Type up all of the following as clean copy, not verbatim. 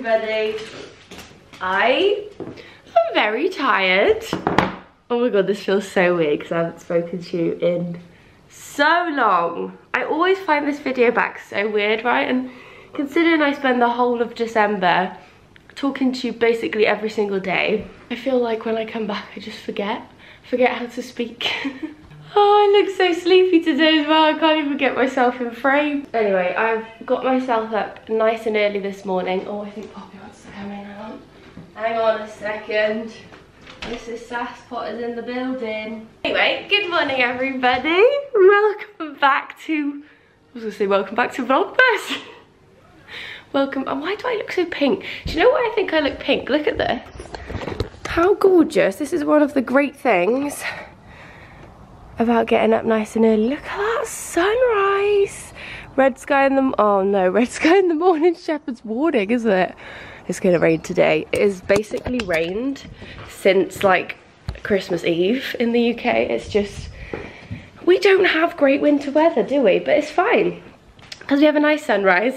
everybody. I am very tired. Oh my god, this feels so weird because I haven't spoken to you in so long. I always find this video back so weird, right? And considering I spend the whole of December talking to you basically every single day, I feel like when I come back I just forget how to speak. Oh, I look so sleepy today as well. I can't even get myself in frame. Anyway, I've got myself up nice and early this morning. Oh, I think Poppy wants to come in. Hang on a second. Mrs. Sasspot is in the building. Anyway, good morning everybody. Welcome back to, welcome back to Vlogmas. Welcome, and why do I look so pink? Do you know why I think I look pink? Look at this. How gorgeous. This is one of the great things about getting up nice and early. Look at that sunrise. Red sky in the, oh no, red sky in the morning, shepherd's warning, isn't it? It's gonna rain today. It has basically rained since like Christmas Eve in the UK. It's just, we don't have great winter weather, do we? But it's fine, because we have a nice sunrise.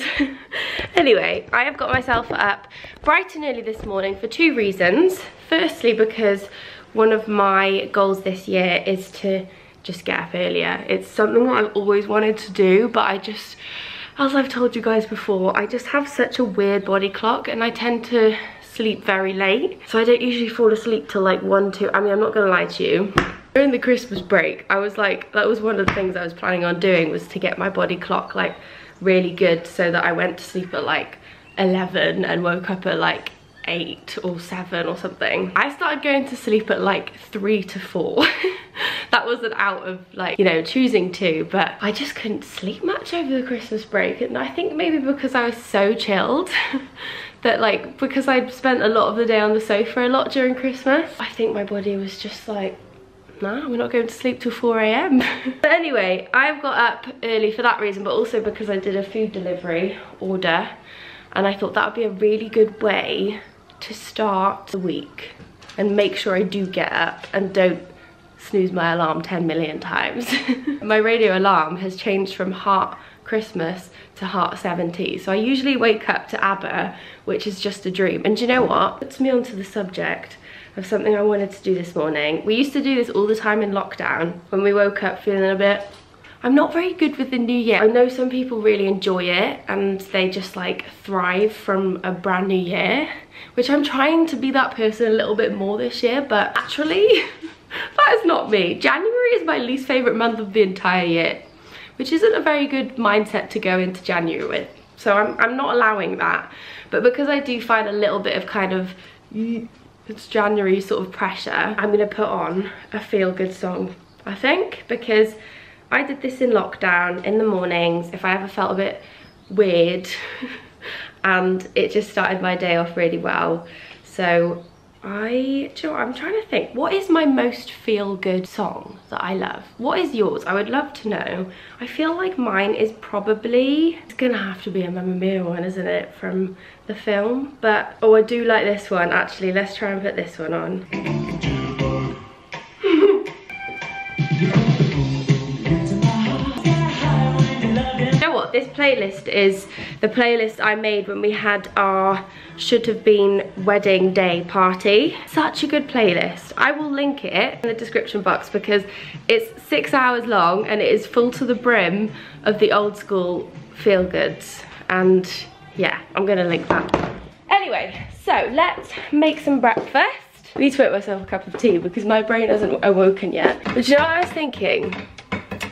Anyway, I have got myself up bright and early this morning for two reasons. Firstly, because one of my goals this year is to just get up earlier. It's something that I've always wanted to do, but I just, as I've told you guys before, I just have such a weird body clock and I tend to sleep very late. So I don't usually fall asleep till like 1, 2, I mean, I'm not gonna lie to you. During the Christmas break, I was like, that was one of the things I was planning on doing, was to get my body clock like really good so that I went to sleep at like 11 and woke up at like 8 or 7 or something. I started going to sleep at like 3 to 4. That wasn't out of like, you know, choosing to, but I just couldn't sleep much over the Christmas break. And I think maybe because I was so chilled that like, because I'd spent a lot of the day on the sofa a lot during Christmas, I think my body was just like, nah, we're not going to sleep till 4 AM. But anyway, I've got up early for that reason, but also because I did a food delivery order and I thought that would be a really good way to start the week and make sure I do get up and don't snooze my alarm 10 million times. My radio alarm has changed from Heart Christmas to Heart 70. So I usually wake up to ABBA, which is just a dream. And do you know what? It puts me onto the subject of something I wanted to do this morning. We used to do this all the time in lockdown when we woke up feeling a bit, I'm not very good with the new year. I know some people really enjoy it and they just like thrive from a brand new year, which I'm trying to be that person a little bit more this year, but actually that is not me. January is my least favorite month of the entire year, which isn't a very good mindset to go into January with. So I'm not allowing that. But because I do find a little bit of kind of, it's January sort of pressure, I'm gonna put on a feel-good song, I think, because I did this in lockdown in the mornings if I ever felt a bit weird and it just started my day off really well. So do you know what, I'm trying to think, what is my most feel-good song that I love? What is yours? I would love to know. I feel like mine is probably, it's gonna have to be a Mamma Mia one, isn't it, from the film? But, oh, I do like this one actually. Let's try and put this one on. This playlist is the playlist I made when we had our should have been wedding day party. Such a good playlist. I will link it in the description box because it's 6 hours long and it is full to the brim of the old school feel goods. And yeah, I'm gonna link that. Anyway, so let's make some breakfast. I need to make myself a cup of tea because my brain hasn't awoken yet. But you know what I was thinking?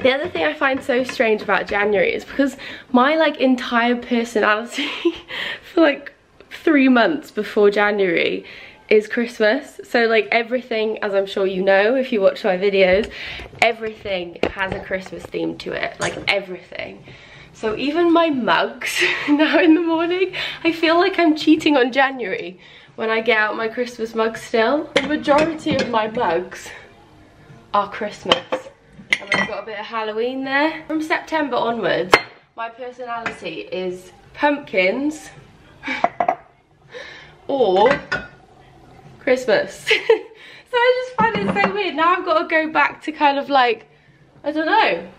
The other thing I find so strange about January is because my like entire personality for like 3 months before January is Christmas. So like everything, as I'm sure you know if you watch my videos, everything has a Christmas theme to it, like everything. So even my mugs now in the morning, I feel like I'm cheating on January when I get out my Christmas mugs still. The majority of my mugs are Christmas. And we've got a bit of Halloween there. From September onwards, my personality is pumpkins or Christmas. So I just find it so weird. Now I've got to go back to kind of like, I don't know,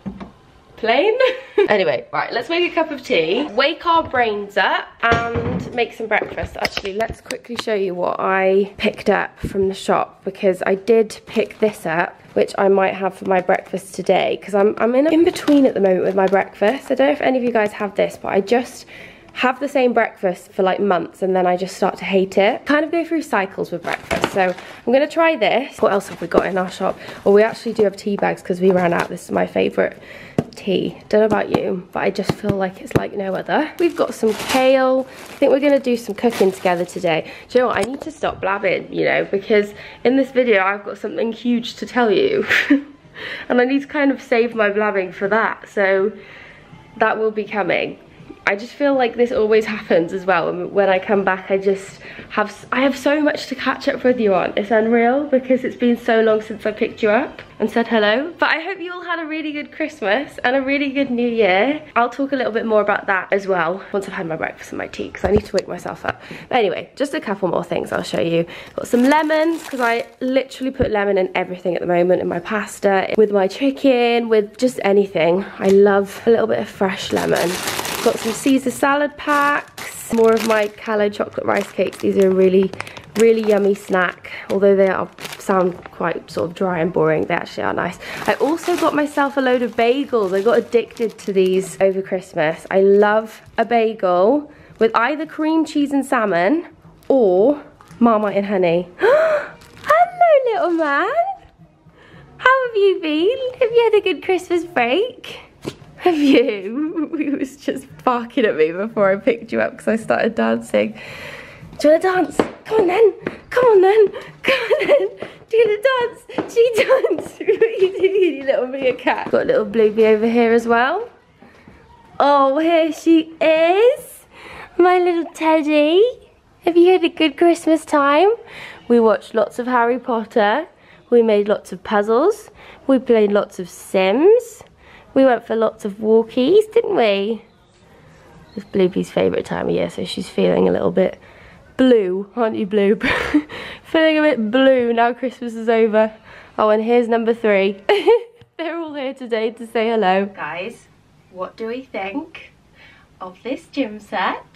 plain. Anyway, right, let's make a cup of tea, wake our brains up and make some breakfast. Actually, let's quickly show you what I picked up from the shop, because I did pick this up, which I might have for my breakfast today, because I'm in between at the moment with my breakfast. I don't know if any of you guys have this, but I just have the same breakfast for like months and then I just start to hate it. Kind of go through cycles with breakfast. So I'm gonna try this. What else have we got in our shop? Well, we actually do have tea bags because we ran out. This is my favorite tea. Don't know about you, but I just feel like it's like no other. We've got some kale. I think we're gonna do some cooking together today. Do you know what? I need to stop blabbing, you know, because in this video I've got something huge to tell you. And I need to kind of save my blabbing for that. So that will be coming. I just feel like this always happens as well. When I come back, I have so much to catch up with you on. It's unreal because it's been so long since I picked you up and said hello. But I hope you all had a really good Christmas and a really good New Year. I'll talk a little bit more about that as well once I've had my breakfast and my tea, because I need to wake myself up. But anyway, just a couple more things I'll show you. Got some lemons, because I literally put lemon in everything at the moment, in my pasta, with my chicken, with just anything. I love a little bit of fresh lemon. Got some Caesar salad packs, more of my Callo chocolate rice cakes. These are a really yummy snack, although they sound quite sort of dry and boring. They actually are nice. I also got myself a load of bagels. I got addicted to these over Christmas. I love a bagel with either cream cheese and salmon or Marmite and honey. Hello, little man. How have you been? Have you had a good Christmas break? Have you? He was just barking at me before I picked you up because I started dancing. Do you want to dance? Come on then. Come on then. Come on then. Do you want to dance? She dance. What are you doing, you little meerkat? Got a little Bluebee over here as well. Oh, here she is. My little teddy. Have you had a good Christmas time? We watched lots of Harry Potter. We made lots of puzzles. We played lots of Sims. We went for lots of walkies, didn't we? It's Bluebee's favourite time of year, so she's feeling a little bit blue, aren't you, Blue? Feeling a bit blue now Christmas is over. Oh, and here's number 3. They're all here today to say hello. Guys, what do we think of this gym set?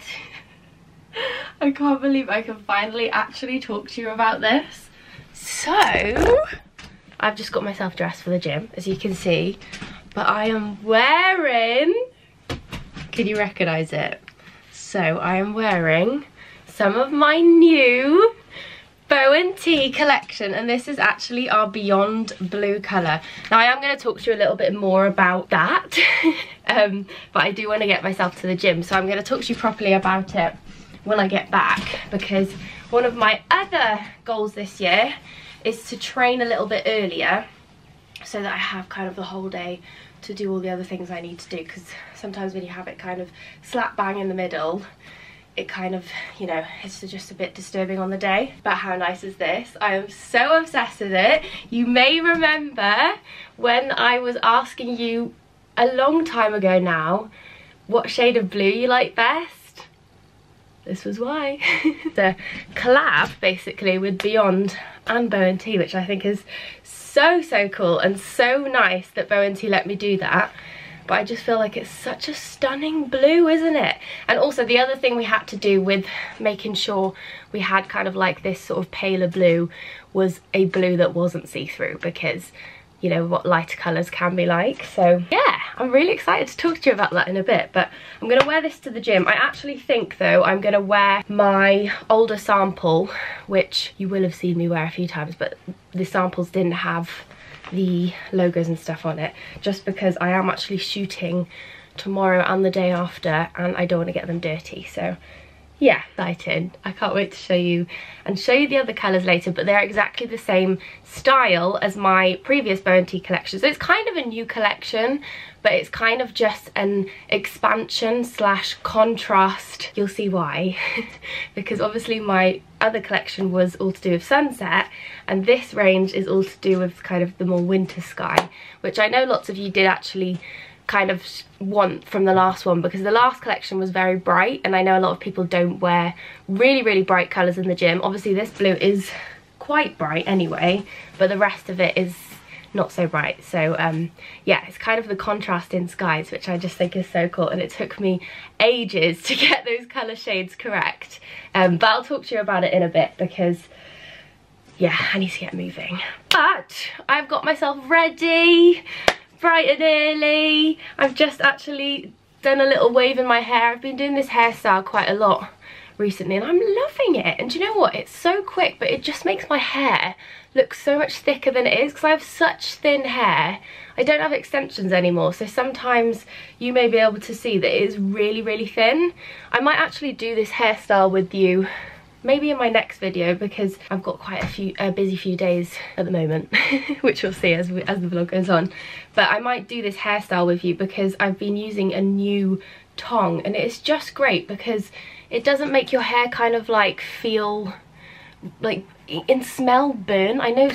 I can't believe I can finally actually talk to you about this. So, I've just got myself dressed for the gym, as you can see. But I am wearing, can you recognise it? So I am wearing some of my new Bow & Tea collection, and this is actually our Beyond Blue colour. Now I am going to talk to you a little bit more about that, but I do want to get myself to the gym, so I'm going to talk to you properly about it when I get back, because one of my other goals this year is to train a little bit earlier so that I have kind of the whole day to do all the other things I need to do, because sometimes when you have it kind of slap bang in the middle, it kind of, you know, it's just a bit disturbing on the day. But how nice is this? I am so obsessed with it. You may remember when I was asking you a long time ago now what shade of blue you like best. This was why. The collab basically with Beyond and Bow & Tea, which I think is so cool and so nice that Bow & Tea let me do that. But I just feel like it's such a stunning blue, isn't it? And also the other thing we had to do with making sure we had kind of like this sort of paler blue was a blue that wasn't see-through, because you know what lighter colours can be like. So yeah, I'm really excited to talk to you about that in a bit. But I'm going to wear this to the gym. I actually think though I'm going to wear my older sample, which you will have seen me wear a few times, but the samples didn't have the logos and stuff on it, just because I am actually shooting tomorrow and the day after and I don't want to get them dirty. So yeah, excited. I can't wait to show you and show you the other colours later, but they're exactly the same style as my previous Bow & Tea collection. So it's kind of a new collection, but it's kind of just an expansion slash contrast. You'll see why. Because obviously my other collection was all to do with sunset, and this range is all to do with kind of the more winter sky, which I know lots of you did actually kind of want from the last one, because the last collection was very bright and I know a lot of people don't wear really bright colours in the gym. Obviously this blue is quite bright anyway, but the rest of it is not so bright. So yeah, it's kind of the contrast in skies, which I just think is so cool, and it took me ages to get those colour shades correct. But I'll talk to you about it in a bit, because yeah, I need to get moving. But I've got myself ready, bright and early. I've just actually done a little wave in my hair. I've been doing this hairstyle quite a lot recently, and I'm loving it. And do you know what? It's so quick, but it just makes my hair look so much thicker than it is, because I have such thin hair. I don't have extensions anymore, so sometimes you may be able to see that it is really, really thin. I might actually do this hairstyle with you maybe in my next video, because I've got quite a busy few days at the moment, which we'll see as the vlog goes on. But I might do this hairstyle with you, because I've been using a new tong, and it's just great because it doesn't make your hair kind of like feel like in smell burn. I know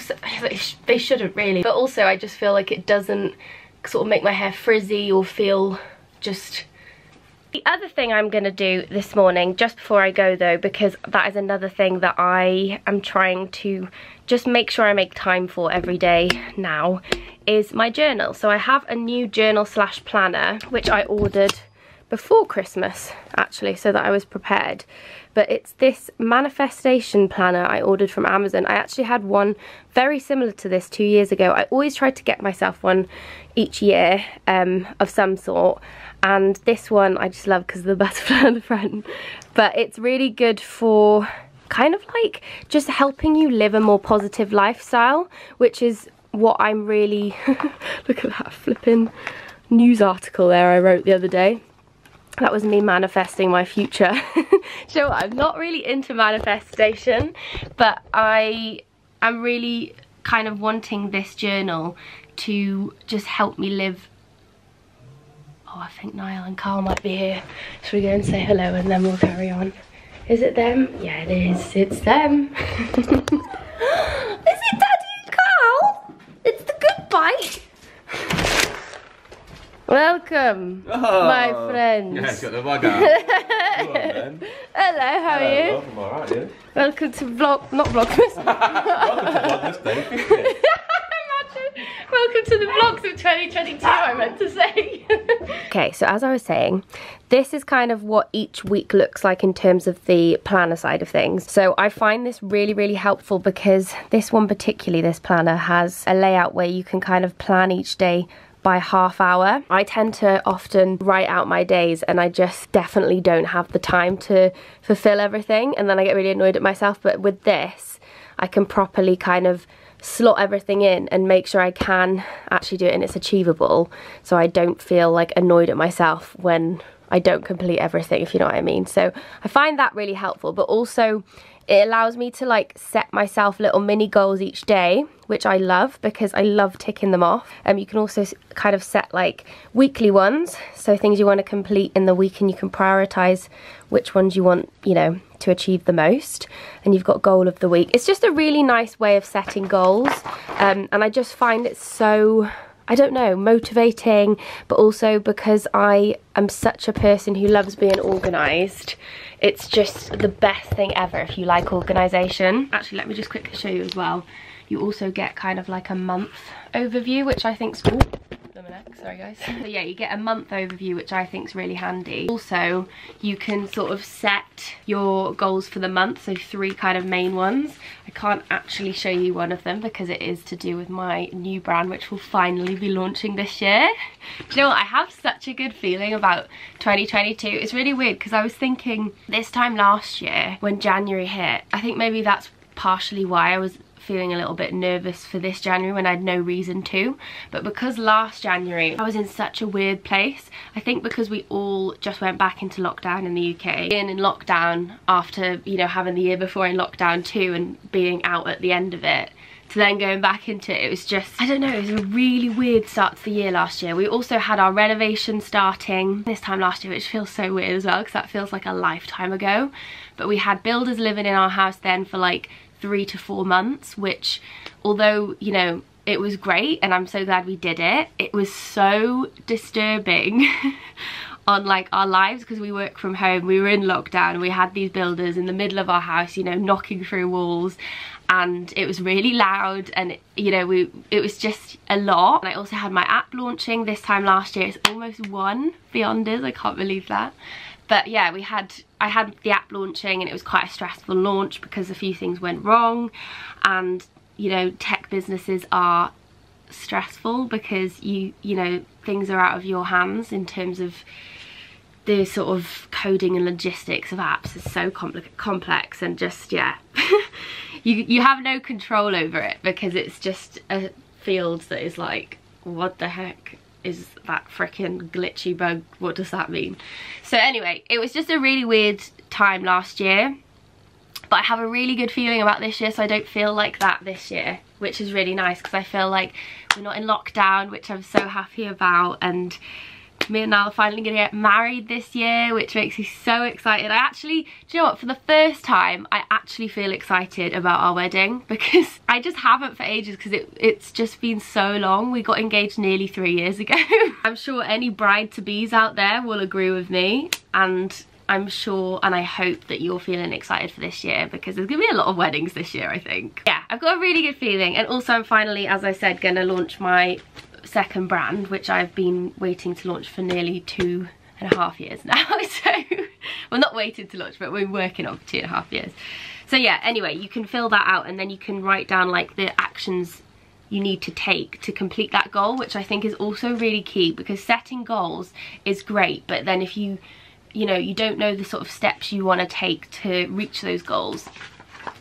they shouldn't really, but also I just feel like it doesn't sort of make my hair frizzy or feel just... The other thing I'm going to do this morning, just before I go though, because that is another thing that I am trying to just make sure I make time for every day now, is my journal. So I have a new journal slash planner, which I ordered before Christmas actually, so that I was prepared. But it's this manifestation planner I ordered from Amazon. I actually had one very similar to this 2 years ago. I always tried to get myself one each year of some sort. And this one I just love because of the butterfly on the front. But it's really good for kind of like just helping you live a more positive lifestyle, which is what I'm really... Look at that flipping news article there I wrote the other day. That was me manifesting my future. So I'm not really into manifestation, but I am really kind of wanting this journal to just help me live. Oh, I think Niall and Carl might be here. Should we go and say hello and then we'll carry on? Is it them? Yeah, it is. It's them. Is it Daddy and Carl? It's the goodbye. Welcome, my friends. Yeah, it's got the bug out. Come on, then. Hello, how are you? Love, I'm alright, yeah. Welcome to not Vlogmas. Welcome to Vlogmas Day 50. Imagine. Welcome to the vlogs of 2022, I meant to say. Okay, so as I was saying, this is kind of what each week looks like in terms of the planner side of things. So I find this really, really helpful, because this one particularly, this planner, has a layout where you can kind of plan each day by half hour. I tend to often write out my days, and I just definitely don't have the time to fulfill everything, and then I get really annoyed at myself. But with this, I can properly kind of slot everything in and make sure I can actually do it and it's achievable, so I don't feel like annoyed at myself when I don't complete everything, if you know what I mean. So I find that really helpful, but also it allows me to like set myself little mini goals each day, which I love because I love ticking them off. You can also kind of set like weekly ones, so things you want to complete in the week, and you can prioritize which ones you want, you know, to achieve the most. And you've got goal of the week. It's just a really nice way of setting goals, and I just find it so, I don't know, motivating, but also because I am such a person who loves being organised. It's just the best thing ever if you like organisation. Actually, let me just quickly show you as well. You also get kind of like a month overview, which I think's... Ooh, sorry guys. So yeah, you get a month overview, which I think's really handy. Also, you can sort of set your goals for the month, so 3 kind of main ones. I can't actually show you one of them because it is to do with my new brand, which will finally be launching this year. Do you know what? I have such a good feeling about 2022. It's really weird because I was thinking this time last year when January hit, I think maybe that's partially why I was feeling a little bit nervous for this January when I had no reason to. But because last January I was in such a weird place, I think because we all just went back into lockdown in the UK, being in lockdown after, you know, having the year before in lockdown too and being out at the end of it, to then going back into it, it was just, I don't know, it was a really weird start to the year last year. We also had our renovation starting this time last year, which feels so weird as well because that feels like a lifetime ago. But we had builders living in our house then for like 3 to 4 months, which, although, you know, it was great and I'm so glad we did it, it was so disturbing on like our lives because we work from home, we were in lockdown, we had these builders in the middle of our house, you know, knocking through walls, and it was really loud, and you know, it was just a lot. And I also had my app launching this time last year. It's almost won Beyonders, I can't believe that. But yeah, I had the app launching, and it was quite a stressful launch because a few things went wrong. And you know, tech businesses are stressful because you know, things are out of your hands in terms of the sort of coding and logistics of apps is so complex, and just, yeah, you have no control over it because it's just a field that is like, what the heck is that freaking glitchy bug? What does that mean? So anyway, it was just a really weird time last year, but I have a really good feeling about this year, so I don't feel like that this year, which is really nice because I feel like we're not in lockdown, which I'm so happy about, and me and Niall are finally gonna get married this year, which makes me so excited. I actually, do you know what, for the first time I actually feel excited about our wedding, because I just haven't for ages, because it's just been so long. We got engaged nearly 3 years ago. I'm sure any bride-to-bees out there will agree with me, and I'm sure and I hope that you're feeling excited for this year, because there's gonna be a lot of weddings this year, I think. Yeah, I've got a really good feeling. And also I'm finally, as I said, gonna launch my second brand, which I've been waiting to launch for nearly 2.5 years now. So, well, not waited to launch, but we're working on for 2.5 years. So yeah, anyway, you can fill that out, and then you can write down like the actions you need to take to complete that goal, which I think is also really key, because setting goals is great, but then if you know, you don't know the sort of steps you want to take to reach those goals,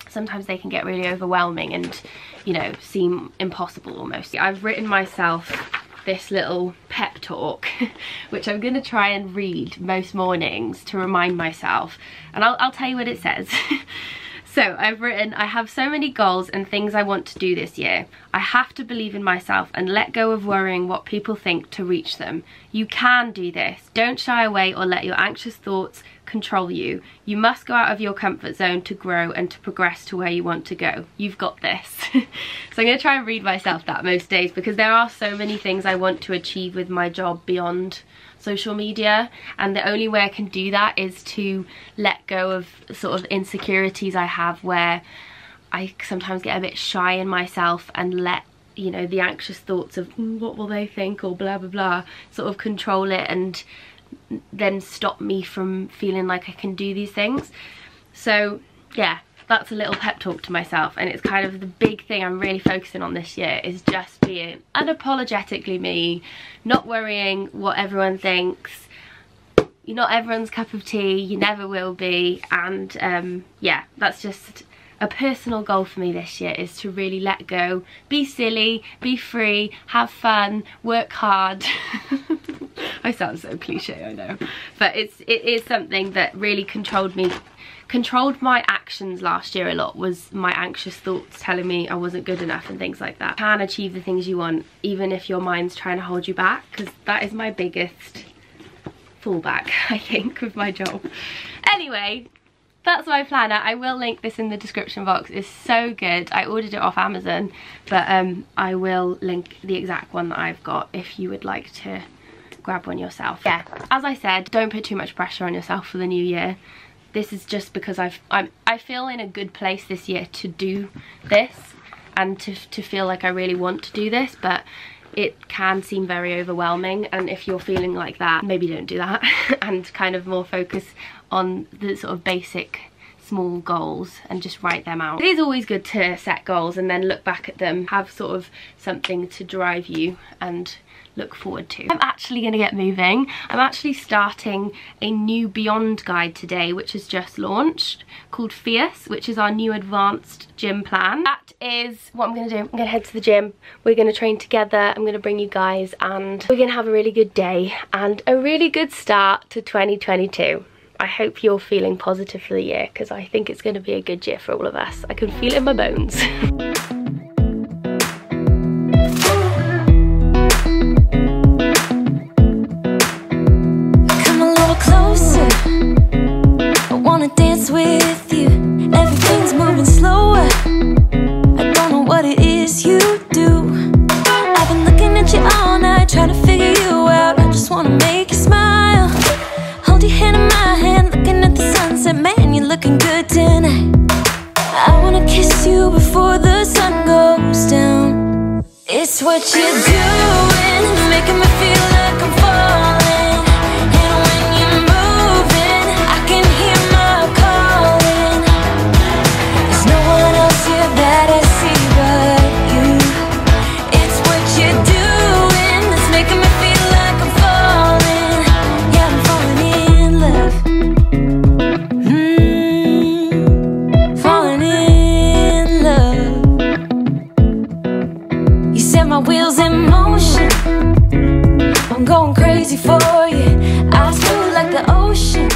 sometimes they can get really overwhelming and, you know, seem impossible almost. I've written myself this little pep talk, which I'm going to try and read most mornings to remind myself, and I'll tell you what it says. So I've written, I have so many goals and things I want to do this year. I have to believe in myself and let go of worrying what people think to reach them. You can do this. Don't shy away or let your anxious thoughts control you. You must go out of your comfort zone to grow and to progress to where you want to go. You've got this. So I'm going to try and read myself that most days, because there are so many things I want to achieve with my job beyond social media, and the only way I can do that is to let go of sort of insecurities I have, where I sometimes get a bit shy in myself and let, you know, the anxious thoughts of what will they think or blah blah blah sort of control it, and then stop me from feeling like I can do these things. So yeah, that's a little pep talk to myself, and it's kind of the big thing I'm really focusing on this year, is just being unapologetically me, not worrying what everyone thinks. You're not everyone's cup of tea, you never will be, and yeah, that's just a personal goal for me this year, is to really let go, be silly, be free, have fun, work hard. I sound so cliche, I know, but it is something that really controlled my actions last year a lot, was my anxious thoughts telling me I wasn't good enough and things like that. You can achieve the things you want even if your mind's trying to hold you back, because that is my biggest fallback, I think, with my job. Anyway, that's my planner. I will link this in the description box. It's so good. I ordered it off Amazon, but I will link the exact one that I've got if you would like to grab one yourself. Yeah, as I said, don't put too much pressure on yourself for the new year. This is just because I feel in a good place this year to do this, and to feel like I really want to do this, but it can seem very overwhelming, and if you're feeling like that, maybe don't do that and kind of more focus on the sort of basic small goals and just write them out. It is always good to set goals and then look back at them, have sort of something to drive you and look forward to. I'm actually going to get moving. I'm actually starting a new Beyond guide today, which has just launched, called Fierce, which is our new advanced gym plan. That is what I'm going to do. I'm going to head to the gym. We're going to train together. I'm going to bring you guys, and we're going to have a really good day and a really good start to 2022. I hope you're feeling positive for the year, because I think it's going to be a good year for all of us. I can feel it in my bones. With you, everything's moving slower. I don't know what it is you do. I've been looking at you all night, trying to figure you out. I just wanna make you smile. Hold your hand in my hand, looking at the sunset. Man, you're looking good tonight. I wanna kiss you before what you're doing, making me feel like I'm falling. And when you're moving, I can hear my calling. There's no one else here that I see but you. It's what you're doing that's making me feel like I'm falling. Yeah, I'm falling in love. Falling in love. You set my wheels in motion. I'm going crazy for you. I smooth like the ocean.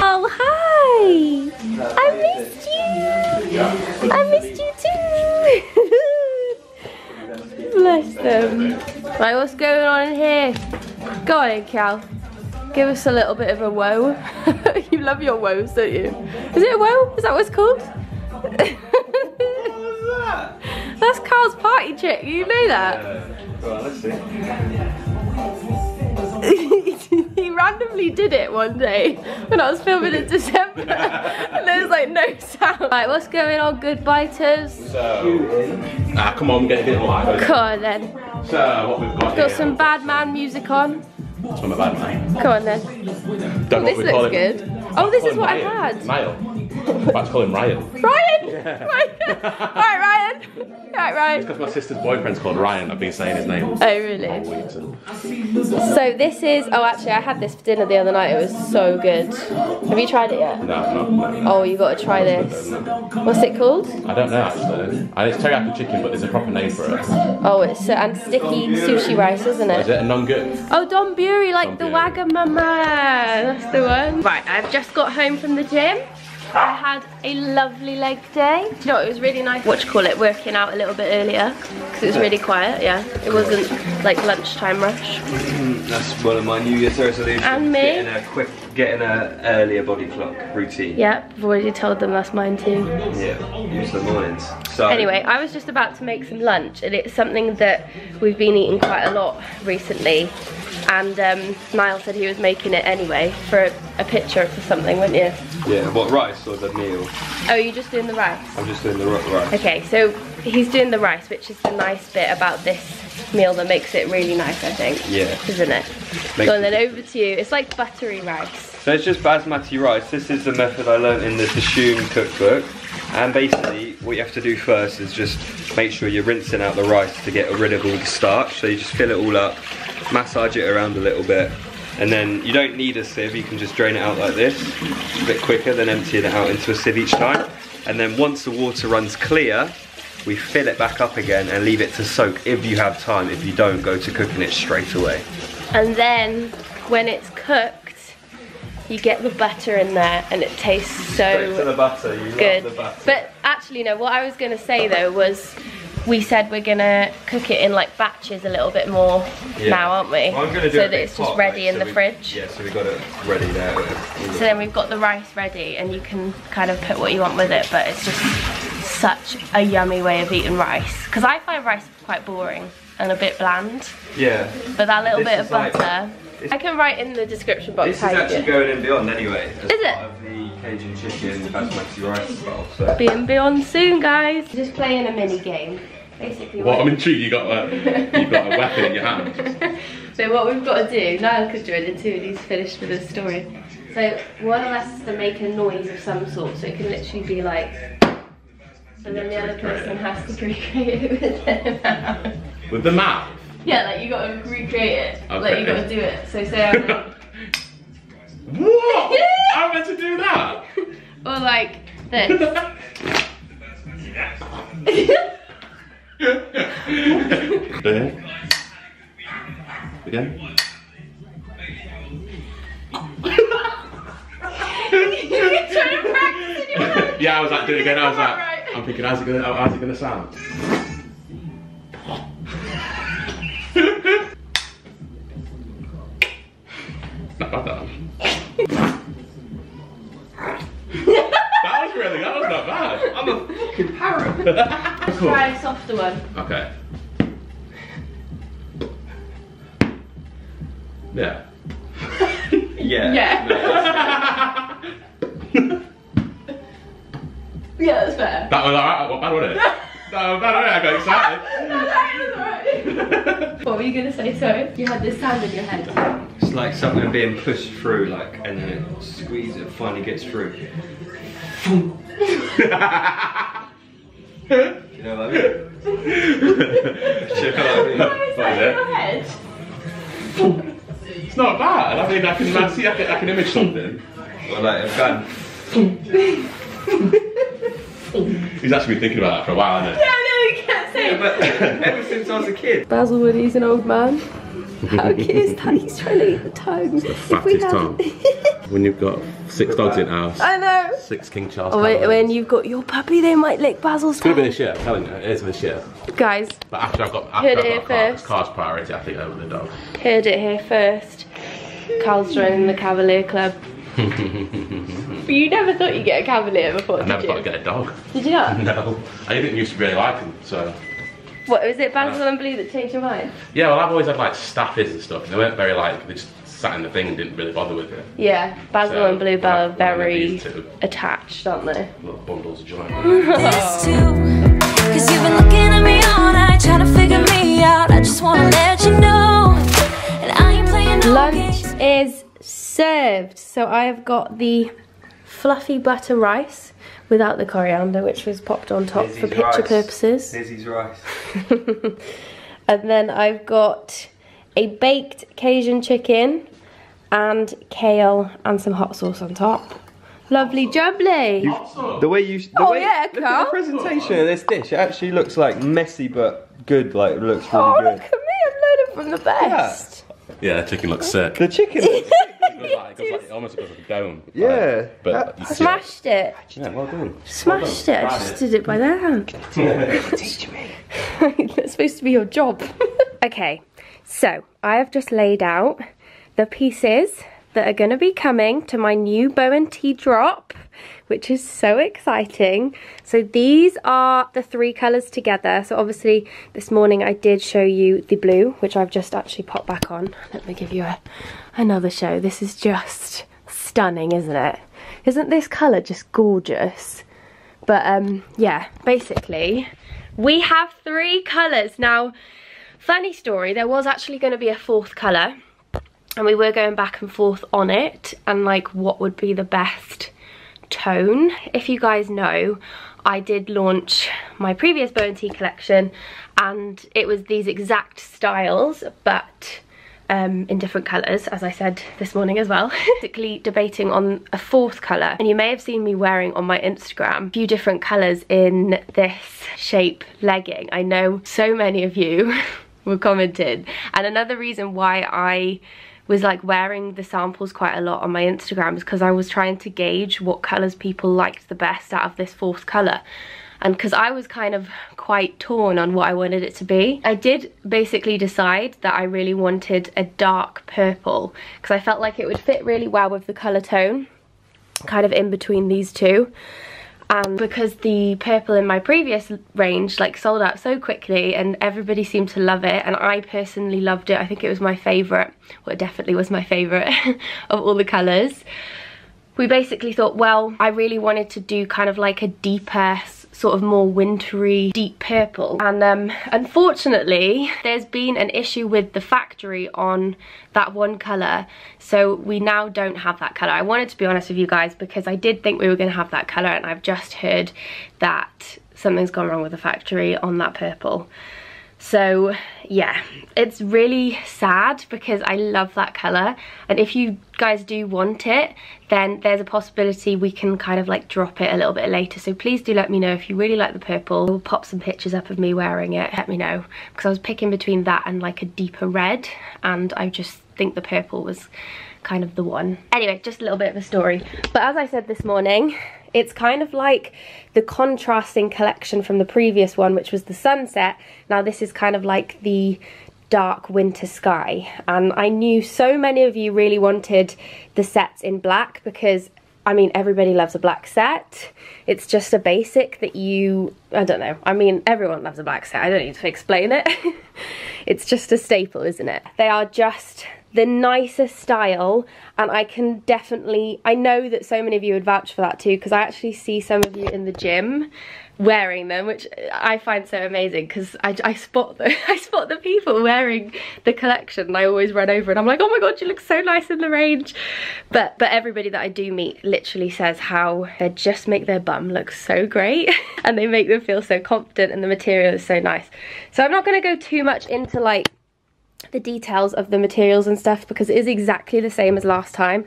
Oh, hi! I missed you! I missed you too! Bless them. Right, what's going on in here? Go on in, Cal. Give us a little bit of a woe. You love your woes, don't you? Is it a woe? Is that what it's called? What was that? That's Carl's party trick. You know that? Go on, let's see. He randomly did it one day when I was filming in December. And there's like no sound. Right, what's going on, good biters? So, come on, get a bit more. Come on then. So, what we've got Got here. some bad man music on. From a bad man. Come on then. Don't know This what we call looks him. good. Oh, this is what I Ryan. had. Niall. I'm about to call him Ryan. Ryan! Yeah. Ryan! Right, Ryan. Right, Ryan. Because my sister's boyfriend's called Ryan, I've been saying his name. Oh, really? So this is, oh actually I had this for dinner the other night, it was so good. Have you tried it yet? No. Oh, you got to try this. What's it called? I don't know actually. And it's teriyaki chicken, but there's a proper name for it. Oh, it's and sticky sushi rice, isn't Is it? it a non-good? Oh, Donburi, like the Donburi. Wagamama. That's the one. Right, I've just got home from the gym. I had a lovely leg day. You know, it was really nice, working out a little bit earlier. Because it was really quiet, yeah. It wasn't like lunchtime rush. That's one of my New Year's resolutions. And me. Getting a earlier body clock routine. Yeah, I've already told them that's mine too. Yeah, use the mornings. So Anyway, I was just about to make some lunch, and it's something that we've been eating quite a lot recently. And Niall said he was making it anyway for a picture for something, weren't you? yeah, what, rice or the meal? Oh, you're just doing the rice? I'm just doing the rice. Okay, so he's doing the rice, which is the nice bit about this meal that makes it really nice, I think. Yeah. Isn't it? Makes Go on then, it- over to you. It's like buttery rice. So it's just basmati rice. This is the method I learned in the Dishoom cookbook. And basically, what you have to do first is just make sure you're rinsing out the rice to get rid of all the starch. So you just fill it all up, massage it around a little bit. And then you don't need a sieve, you can just drain it out like this. It's a bit quicker than emptying it out into a sieve each time. And then once the water runs clear, we fill it back up again and leave it to soak if you have time. If you don't, go to cooking it straight away. And then, when it's cooked, you get the butter in there, and it tastes Straight to the so butter, you good. love the butter. But actually, no, what I was going to say though was, we said we're going to cook it in like batches a little bit more now, aren't we? Well, I'm gonna do so a that big it's just pot, ready like, in so the we- fridge. Yeah, so we got it ready there. So then we've got the rice ready, and you can kind of put what you want with it, but it's just such a yummy way of eating rice. Because I find rice quite boring and a bit bland, Yeah. but that little This bit of is like- butter, I can write in the description box This is how you do actually it. going in beyond anyway. As Is it? part of the Cajun chicken basmati rice as well. So. Being beyond soon, guys. Just playing a mini game. Basically, What? I'm intrigued. You got a weapon in your hand. So what we've got to do, Niall could join in too, and he's finished with his story. So one of us has to make a noise of some sort, so it can literally be like, and then the other person has to recreate it with their mouth. With the mouth. Yeah, like you got to recreate it. Like Okay. you got to do it. So say I'm like, What? I'm meant to do that? or like this. There. Again. You're trying to practice in your head. Yeah, I was like doing it again. I was like, Right. I'm thinking, how's it gonna sound? Not bad that. That was not bad. I'm a fucking parrot. Let's try a softer one. Okay. Yeah. Yeah. Yeah. there. That was alright. What bad was it? No, bad was it? I got excited. What were you gonna say, sorry? You had this sound in your head. It's like something being pushed through, like, and then it squeezes, it finally gets through. You know what I mean? Check out what I mean. What is it? It's not bad. I mean, I can image something. Or like a gun. He's actually been thinking about that for a while, hasn't he? Yeah, no, you can't say it. But ever since I was a kid. Basil Woody's an old man. How cute is that? He's trying to eat the tongue. Fattest tongue. When you've got 6 dogs in the house. I know. 6 King Charles. Oh, when you've got your puppy, they might lick Basil's It's gonna be tongue. this year, I'm telling you, it is this year. Guys, But after I've got a car, car's priority, I think, over the dog. heard it here first. Carl's joining the Cavalier Club. But you never thought you'd get a Cavalier before, I never thought I'd get a dog. Did you not? No. I didn't used to really like them, so. What, was it Basil and Blue that changed your mind? Yeah, well, I've always had like staffies and stuff, and they weren't very like, they just sat in the thing and didn't really bother with it. Yeah, Basil So, and Bluebell are when I very these two attached, aren't they? little bundles of joy. This too, 'cause you've been looking at me all night, trying to figure me out. I just wanna let you know, and I ain't playing no Lunch games. is served. So I have got the fluffy butter rice without the coriander, which was popped on top for picture purposes. Dizzy's rice. And then I've got a baked Cajun chicken and kale and some hot sauce on top. Lovely jubbly. The way you, Oh, yeah, look at Carl. the presentation of this dish. It actually looks like messy but good. Like, it looks really Oh, good. look at me, I'm learning from the best. Yeah, the chicken looks sick. The chicken. It almost goes like a dome. Yeah. But you see it. Smashed it. Yeah, well done. Smashed it. I just did it by the hand. Teach me. That's supposed to be your job. Okay, so I have just laid out the pieces that are going to be coming to my new Bow & Tea drop, which is so exciting. So these are the 3 colours together. So obviously this morning I did show you the blue, which I've just actually popped back on. Let me give you another show. This is just stunning, isn't it? Isn't this colour just gorgeous? But yeah, basically we have 3 colours. Now, funny story, there was actually going to be a 4th colour, and we were going back and forth on it and like what would be the best tone. If you guys know, I did launch my previous Bow & Tea collection, and it was these exact styles but in different colours, as I said this morning as well. Basically debating on a 4th colour, and you may have seen me wearing on my Instagram a few different colours in this shape legging. I know so many of you were commented, and another reason why I was like wearing the samples quite a lot on my Instagram is because I was trying to gauge what colours people liked the best out of this 4th colour. And because I was kind of quite torn on what I wanted it to be, I did basically decide that I really wanted a dark purple, because I felt like it would fit really well with the colour tone, kind of in between these two. And because the purple in my previous range like sold out so quickly and everybody seemed to love it, and I personally loved it, I think it was my favourite, well, it definitely was my favourite of all the colours. We basically thought, well, I really wanted to do kind of like a deeper, sort of more wintry, deep purple. And unfortunately, there's been an issue with the factory on that one colour, so we now don't have that colour. I wanted to be honest with you guys because I did think we were going to have that colour, and I've just heard that something's gone wrong with the factory on that purple. So yeah, it's really sad because I love that colour, and if you guys do want it, then there's a possibility we can kind of like drop it a little bit later. So please do let me know if you really like the purple. We'll pop some pictures up of me wearing it, let me know, because I was picking between that and like a deeper red, and I just think the purple was kind of the one. Anyway, just a little bit of a story. But as I said this morning, it's kind of like the contrasting collection from the previous one, which was the sunset. Now this is kind of like the dark winter sky. And I knew so many of you really wanted the sets in black because, I mean, everybody loves a black set. It's just a basic that you, I don't know, I mean, everyone loves a black set. I don't need to explain it. It's just a staple, isn't it? They are just the nicest style, and I can definitely, I know that so many of you would vouch for that too, because I actually see some of you in the gym wearing them, which I find so amazing, because I spot the people wearing the collection, and I always run over and I'm like, oh my god, you look so nice in the range. But everybody that I do meet literally says how they just make their bum look so great and they make them feel so confident, and the material is so nice. So I'm not going to go too much into like the details of the materials and stuff, because it is exactly the same as last time,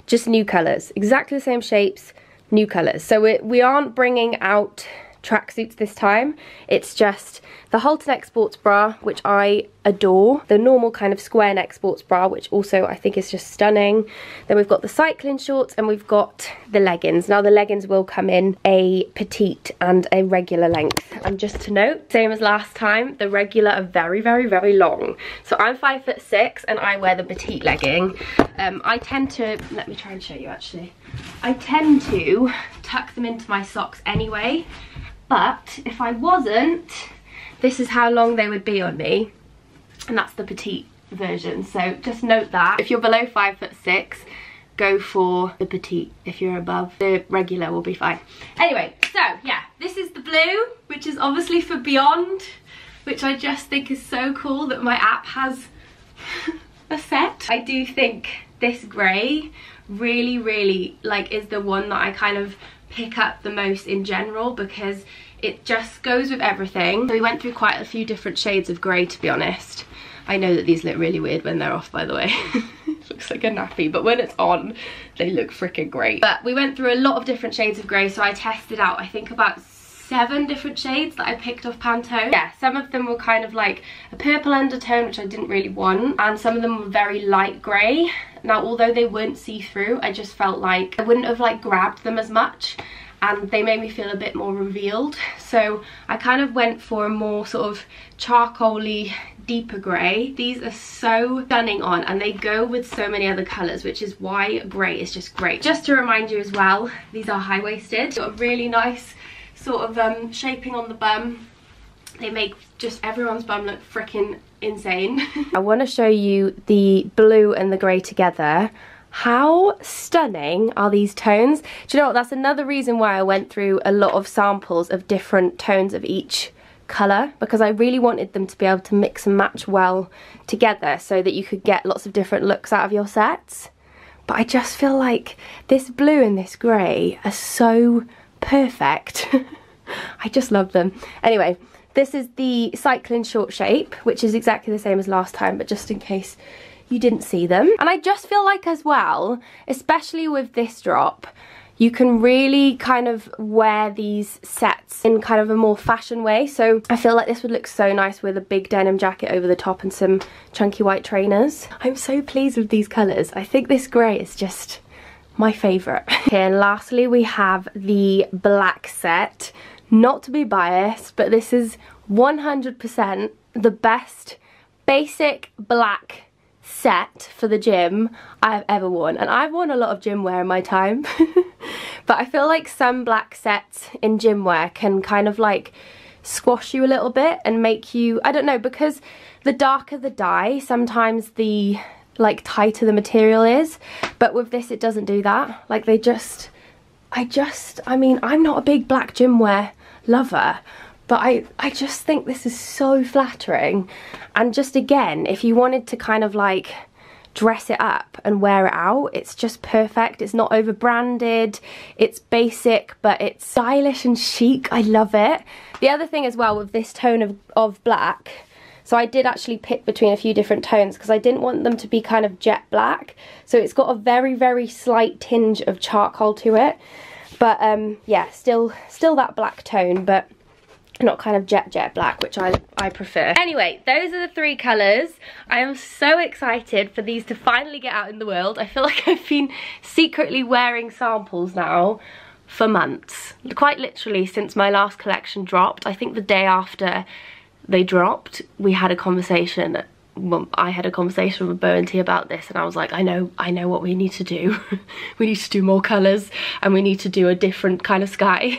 just new colours, exactly the same shapes, new colours. So we aren't bringing out tracksuits this time. It's just the halter neck sports bra, which I adore, the normal kind of square neck sports bra, which also I think is just stunning. Then we've got the cycling shorts, and we've got the leggings. Now the leggings will come in a petite and a regular length, and just to note, same as last time, the regular are very, very, very long. So I'm 5'6" and I wear the petite legging. I tend to, let me try and show you actually, I tend to tuck them into my socks anyway, but if I wasn't, this is how long they would be on me, and that's the petite version. So just note that if you're below 5'6", go for the petite. If you're above, the regular will be fine. Anyway, so yeah, this is the blue, which is obviously for Beyond, which I just think is so cool that my app has a set. I do think this grey really, really like is the one that I kind of pick up the most in general, because it just goes with everything. So we went through quite a few different shades of grey, to be honest. I know that these look really weird when they're off, by the way. It looks like a nappy, but when it's on, they look freaking great. But we went through a lot of different shades of grey, so I tested out, I think, about 7 different shades that I picked off Pantone. Yeah, some of them were kind of like a purple undertone, which I didn't really want, and some of them were very light grey. Now, although they weren't see-through, I just felt like I wouldn't have like grabbed them as much, and they made me feel a bit more revealed. So I kind of went for a more sort of charcoaly, deeper grey. These are so stunning on, and they go with so many other colours, which is why grey is just great. Just to remind you as well, these are high-waisted. Got a really nice sort of shaping on the bum. They make just everyone's bum look freaking insane. I want to show you the blue and the grey together. How stunning are these tones? Do you know what, that's another reason why I went through a lot of samples of different tones of each colour, because I really wanted them to be able to mix and match well together so that you could get lots of different looks out of your sets. But I just feel like this blue and this grey are so perfect. I just love them. Anyway, this is the cycling short shape, which is exactly the same as last time, but just in case you didn't see them. And I just feel like as well, especially with this drop, you can really kind of wear these sets in kind of a more fashion way. So I feel like this would look so nice with a big denim jacket over the top and some chunky white trainers. I'm so pleased with these colours. I think this grey is just my favourite. Okay, and lastly we have the black set. Not to be biased, but this is 100% the best basic black set for the gym I have ever worn. And I've worn a lot of gym wear in my time. But I feel like some black sets in gym wear can kind of like squash you a little bit and make you, I don't know, because the darker the dye, sometimes the like tighter the material is. But with this it doesn't do that. Like they just, I mean, I'm not a big black gym wear lover, but I just think this is so flattering. And just again, if you wanted to kind of like dress it up and wear it out, it's just perfect. It's not over branded, it's basic, but it's stylish and chic. I love it. The other thing as well with this tone of black, so I did actually pick between a few different tones because I didn't want them to be kind of jet black. So it's got a very, very slight tinge of charcoal to it. But yeah, still that black tone, but not kind of jet black, which I prefer. Anyway, those are the 3 colours. I am so excited for these to finally get out in the world. I feel like I've been secretly wearing samples now for months. Quite literally since my last collection dropped. I think the day after they dropped, we had a conversation. Well, I had a conversation with Bo and T about this, and I was like, I know what we need to do. We need to do more colours, and we need to do a different kind of sky.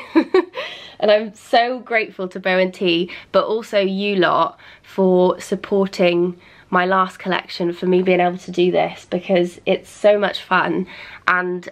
And I'm so grateful to Bow and Tea, but also you lot for supporting my last collection, for me being able to do this, because it's so much fun and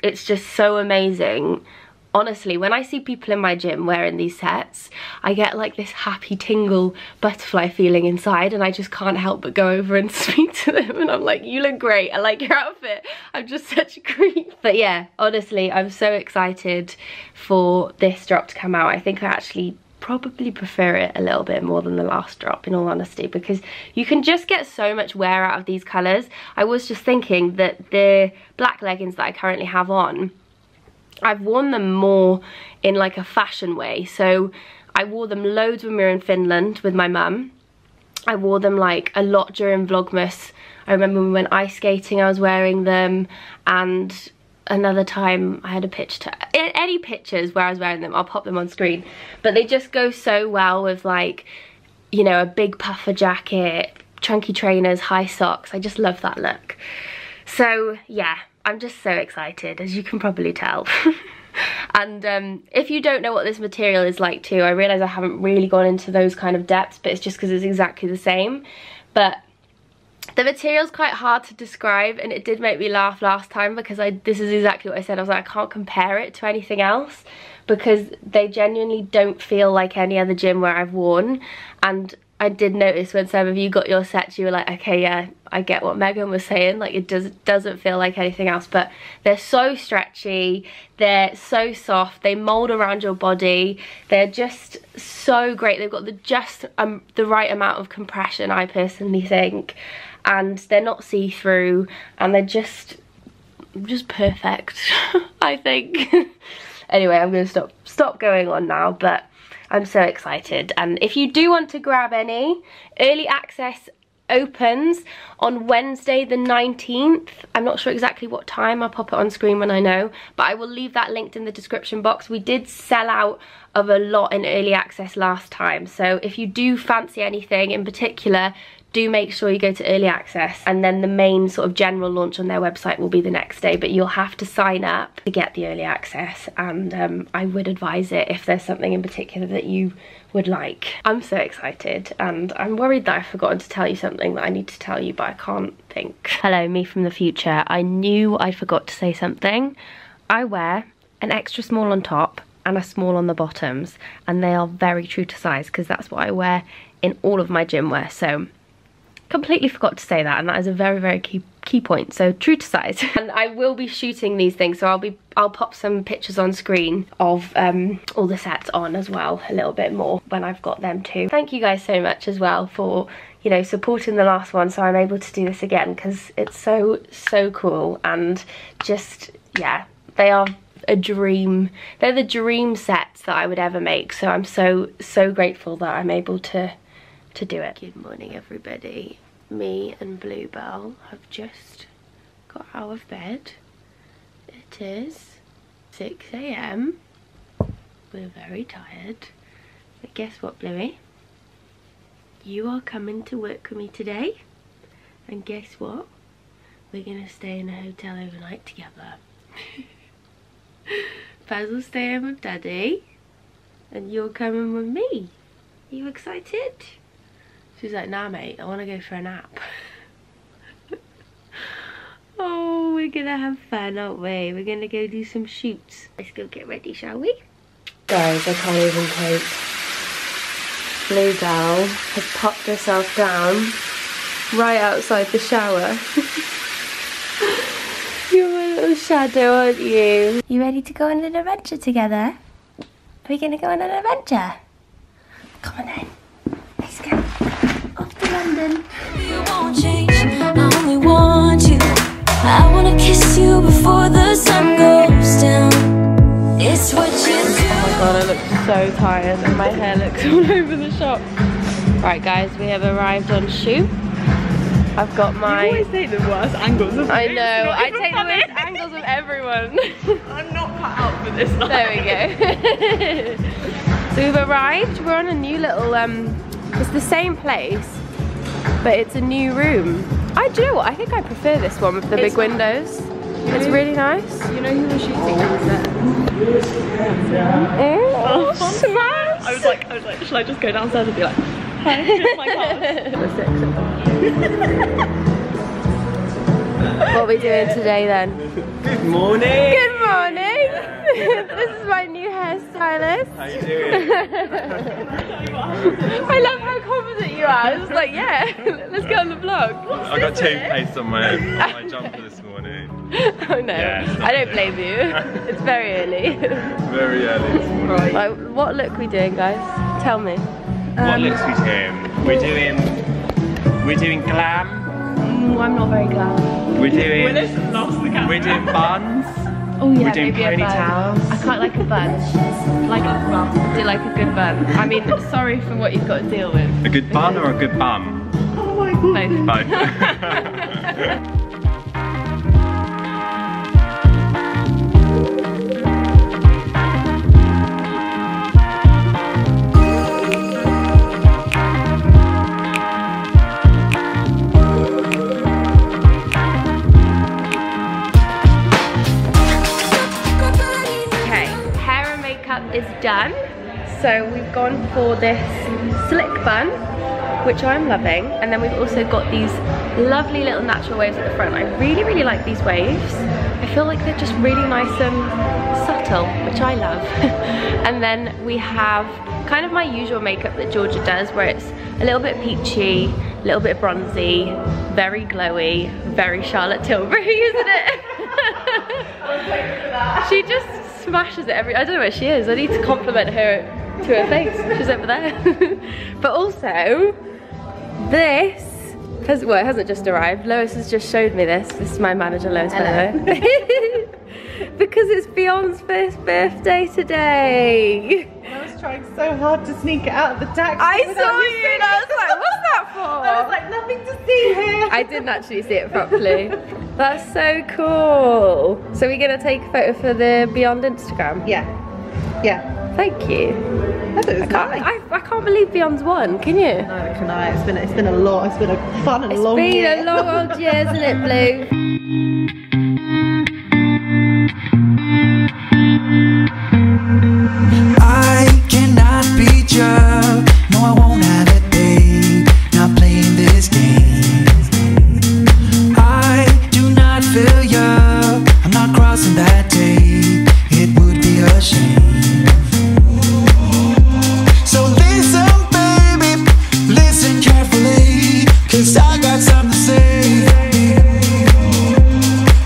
it's just so amazing. Honestly, when I see people in my gym wearing these sets, I get like this happy tingle butterfly feeling inside, and I just can't help but go over and speak to them, and I'm like, you look great, I like your outfit. I'm just such a creep. But yeah, honestly, I'm so excited for this drop to come out. I think I actually probably prefer it a little bit more than the last drop, in all honesty, because you can just get so much wear out of these colours. I was just thinking that the black leggings that I currently have on, I've worn them more in like a fashion way. So I wore them loads when we were in Finland with my mum. I wore them like a lot during Vlogmas. I remember when we went ice skating, I was wearing them, and another time I had a picture, any pictures where I was wearing them, I'll pop them on screen. But they just go so well with like, you know, a big puffer jacket, chunky trainers, high socks. I just love that look. So yeah, I'm just so excited, as you can probably tell. And if you don't know what this material is like too, I realise I haven't really gone into those kind of depths, but it's just because it's exactly the same. But the material's quite hard to describe, and it did make me laugh last time, because this is exactly what I said. I was like, I can't compare it to anything else, because they genuinely don't feel like any other gym wear I've worn. And I did notice when some of you got your sets, you were like, okay, yeah, I get what Megan was saying, like it doesn't feel like anything else. But they're so stretchy, they're so soft, they mold around your body, they're just so great. They've got just the right amount of compression, I personally think, and they're not see-through, and they're just perfect. I think. Anyway, I'm gonna stop going on now, but I'm so excited. And if you do want to grab any, early access opens on Wednesday the 19th. I'm not sure exactly what time, I'll pop it on screen when I know, but I will leave that linked in the description box. We did sell out of a lot in early access last time, so if you do fancy anything in particular, do make sure you go to early access, and then the main sort of general launch on their website will be the next day, but you'll have to sign up to get the early access. And I would advise it if there's something in particular that you would like. I'm so excited, and I'm worried that I've forgotten to tell you something that I need to tell you, but I can't think. Hello, me from the future. I knew I forgot to say something. I wear an extra small on top and a small on the bottoms, and they are very true to size, because that's what I wear in all of my gym wear. So completely forgot to say that, and that is a very, very key point. So true to size. And I will be shooting these things, so I'll pop some pictures on screen of all the sets on as well, a little bit more when I've got them too. Thank you guys so much as well for, you know, supporting the last one, so I'm able to do this again, because it's so cool. And just, yeah, they are a dream. They're the dream sets that I would ever make, so I'm so grateful that I'm able to do it. Good morning, everybody. Me and Bluebell have just got out of bed. It is 6 AM. We're very tired, but guess what, Bluey? You are coming to work with me today, and guess what? We're gonna stay in a hotel overnight together. Baz will stay in with Daddy, and you're coming with me. Are you excited? She's like, nah mate, I want to go for a nap. Oh, we're gonna have fun, aren't we? We're gonna go do some shoots. Let's go get ready, shall we? Guys, I can't even cope. Bluebell has popped herself down right outside the shower. You're my little shadow, aren't you? You ready to go on an adventure together? Are we gonna go on an adventure? Come on then. Let's go. Off to London. You won't change, I only want you. I wanna kiss you before the sun goes down. It's what you do. Oh my god, I look so tired and my hair looks all over the shop. Right guys, we have arrived on shoot. I've got my... You always take the worst angles of I know, I take the worst angles of everyone. I'm not cut out for this. There we go. So we've arrived, we're on a new little, it's the same place, but it's a new room. Do you know what, I think I prefer this one with the big windows. It's really nice. You know who was shooting that? Oh, smash! I was like, should I just go downstairs and be like, hey, here's my class? What are we doing today then? Good morning. Good morning! This is my new hairstylist. How you doing? I love how confident you are. I was like, yeah, let's get on the vlog. I got toothpaste on my jumper this morning. Oh no, Yeah, I don't blame you. It's very early. Very early this morning. Like, what look we doing, guys? Tell me. What looks we doing? We're doing glam. I'm not very glad. We're doing Lost the camera. we're doing buns. Oh yeah, We're doing maybe a bun. ponytails. I quite like a bun. Like a bun. I do like a good bun. I mean, sorry for what you've got to deal with. A good bun or a good bum? Both. Both. Is done, so we've gone for this slick bun, which I'm loving, and then we've also got these lovely little natural waves at the front. I really like these waves. I feel like they're just really nice and subtle, which I love. And then we have kind of my usual makeup that Georgia does, where it's a little bit peachy, a little bit bronzy, very glowy, very Charlotte Tilbury, isn't it? She just smashes it I don't know where she is. I need to compliment her to her face. She's over there. But also, this has, well, it hasn't just arrived. Lois has just showed me this. This is my manager, Lois, by the way. Because it's Beyond's first birthday today. I was trying so hard to sneak it out of the taxi. I saw you and I was like, what's that for? I was like, nothing to see here. I didn't actually see it properly. That's so cool. So we're gonna take a photo for the Beyond Instagram? Yeah. Yeah. Thank you. I thought it was nice. I can't believe Beyond's won, can you? No, can I? It's been a lot. It's been a fun and long year. It's been a long old year, isn't it, Blue? I cannot beat you. No, I won't have it, babe. Not playing this game. I do not feel you. I'm not crossing that tape. It would be a shame. So listen, baby, listen carefully, 'cause I got something to say.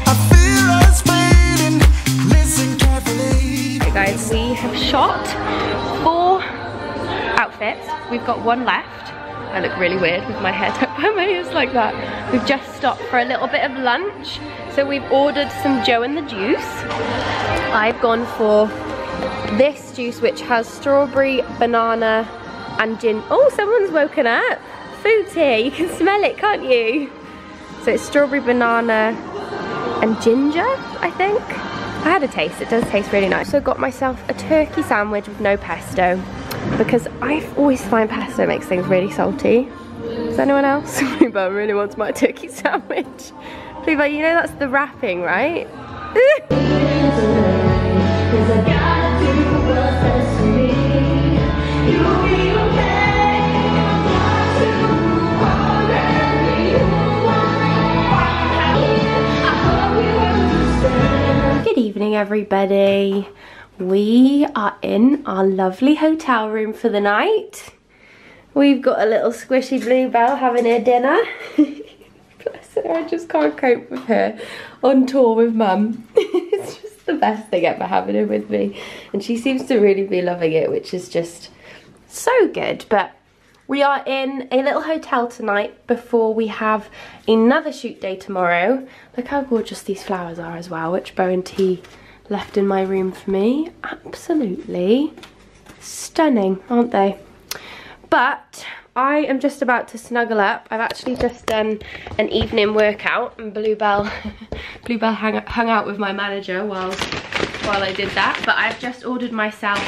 I feel us fading. Listen carefully. Right, guys, we have shot 4 outfits. We've got 1 left. I look really weird with my hair tucked behind my ears like that. We've just stopped for a little bit of lunch. So we've ordered some Joe and the Juice. I've gone for this juice, which has strawberry, banana, and gin. Oh, someone's woken up. Food's here, you can smell it, can't you? So it's strawberry, banana, and ginger, I think. I had a taste, it does taste really nice. So got myself a turkey sandwich with no pesto, because I always find pesto makes things really salty. Does anyone else? Bluebell really wants my turkey sandwich. Bluebell, you know that's the wrapping, right? Good evening, everybody. We are in our lovely hotel room for the night. We've got a little squishy Bluebell having her dinner. Bless her, I just can't cope with her on tour with Mum. It's just the best thing ever having her with me. And she seems to really be loving it, which is just so good. But we are in a little hotel tonight before we have another shoot day tomorrow. Look how gorgeous these flowers are as well, which Bo and T left in my room for me. Absolutely stunning, aren't they? But I am just about to snuggle up. I've actually just done an evening workout, and Bluebell hung out with my manager while I did that. But I've just ordered myself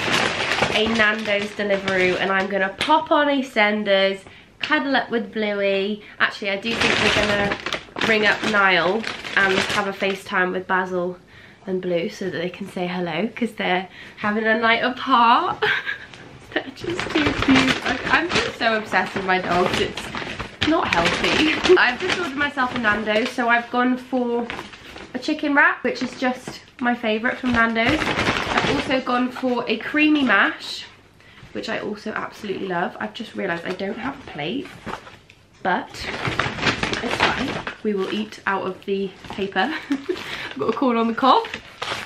a Nando's Deliveroo, and I'm gonna pop on EastEnders, cuddle up with Bluey. Actually, I do think we're gonna ring up Niall and have a FaceTime with Basil and Blue so that they can say hello because they're having a night apart. They're just too cute. Like, I'm just so obsessed with my dogs. It's not healthy. I've just ordered myself a Nando's, so I've gone for a chicken wrap, which is just my favourite from Nando's. I've also gone for a creamy mash, which I also absolutely love. I've just realised I don't have a plate, but it's fine. We will eat out of the paper. I've got a corn on the cob.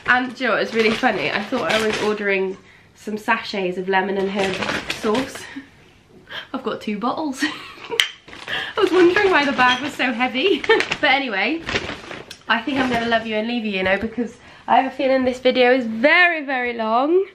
And do you know what, it's really funny. I thought I was ordering some sachets of lemon and herb sauce. I've got 2 bottles. I was wondering why the bag was so heavy. But anyway, I think I'm gonna love you and leave you, you know, because I have a feeling this video is very, very long.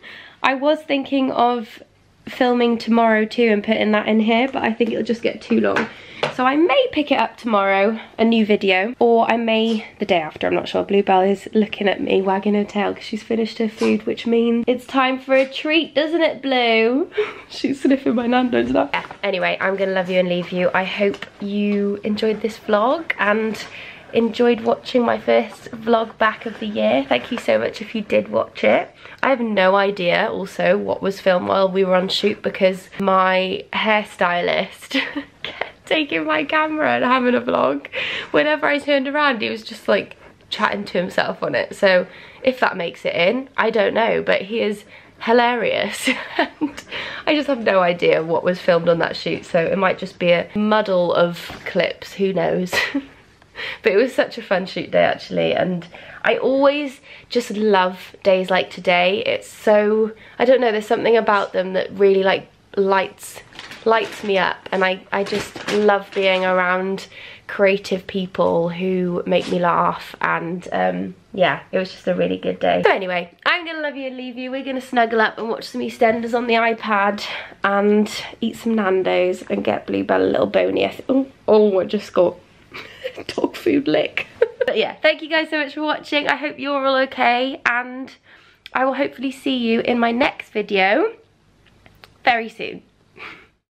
I was thinking of filming tomorrow too and putting that in here, but I think it'll just get too long. So I may pick it up tomorrow, a new video, or I may the day after, I'm not sure. Bluebell is looking at me, wagging her tail because she's finished her food, which means it's time for a treat, doesn't it, Blue? She's sniffing my Nando's now. Yeah, anyway, I'm gonna love you and leave you. I hope you enjoyed this vlog and enjoyed watching my first vlog back of the year. Thank you so much if you did watch it. I have no idea also what was filmed while we were on shoot because my hairstylist kept taking my camera and having a vlog. Whenever I turned around, he was just like chatting to himself on it. So if that makes it in, I don't know, but he is hilarious. And I just have no idea what was filmed on that shoot, so it might just be a muddle of clips, who knows. But it was such a fun shoot day actually, and I always just love days like today. It's so, I don't know, there's something about them that really like lights me up, and I just love being around creative people who make me laugh, and yeah, it was just a really good day. So anyway, I'm gonna love you and leave you. We're gonna snuggle up and watch some EastEnders on the iPad and eat some Nando's and get Bluebell a little bony. Oh, I just got dog food lick. But yeah, thank you guys so much for watching. I hope you're all okay, and I will hopefully see you in my next video very soon.